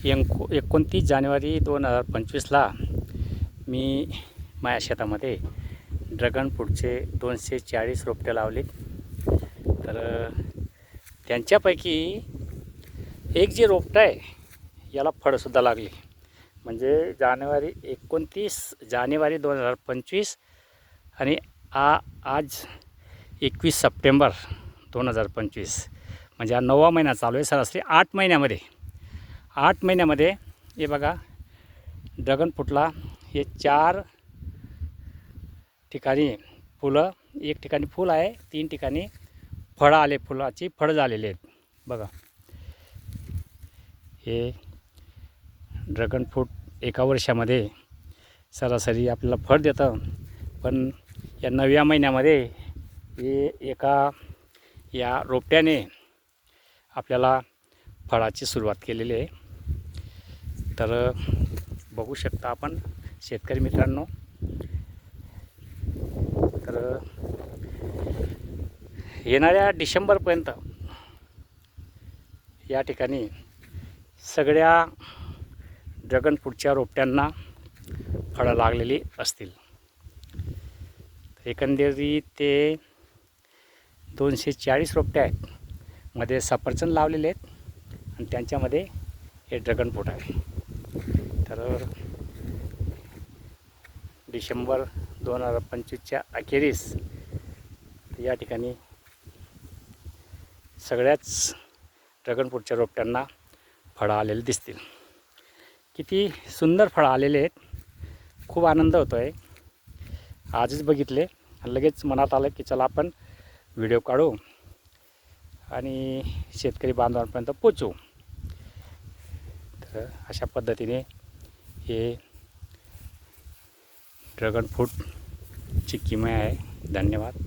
29 जानेवारी 2025ला मी माझ्या शेतामध्ये ड्रॅगन फ्रूटचे 240 रोपटे लावले. तर त्यांच्यापैकी एक जे रोपटं आहे याला फळसुद्धा लागली. म्हणजे 29 जानेवारी 2025 आणि आज 21 सप्टेंबर 2025 म्हणजे हा 9वा महिना चालू आहे. सरासरी 8 महिन्यामध्ये हे बघा ड्रॅगन फ्रूटला हे 4 ठिकाणी फुलं, एक ठिकाणी फूल आहे, 3 ठिकाणी फळं आले, फुलाची फळं झालेली आहेत. बघा हे ड्रॅगन फ्रूट एका वर्षामध्ये सरासरी आपल्याला फळ देतं, पण या 9व्या महिन्यामध्ये हे या रोपट्याने आपल्याला फळाची सुरुवात केलेली आहे. तर बघू शकता आपण शेतकरी मित्रांनो. तर येणाऱ्या डिसेंबरपर्यंत या ठिकाणी सगळ्या ड्रॅगन फ्रूटच्या रोपट्यांना फळं लागलेली असतील. एकंदरीत ते 240 रोपटे आहेत. मध्ये सफरचंद लावलेले आहेत आणि त्यांच्यामध्ये हे ड्रॅगन फ्रूट आहे. तर डिसेंबर 2025च्या अखेरीस या ठिकाणी सगळ्याच ड्रॅगन फ्रूटच्या रोपट्यांना फळं आलेले दिसतील. किती सुंदर फळं आलेले आहेत. खूप आनंद होतो आहे. आजच बघितले आणि लगेच मनात आलं की चला आपण व्हिडिओ काढू आणि शेतकरी बांधवांपर्यंत पोचवू. तर अशा पद्धतीने हे ड्रॅगन फ्रूटची किमया आहे. धन्यवाद.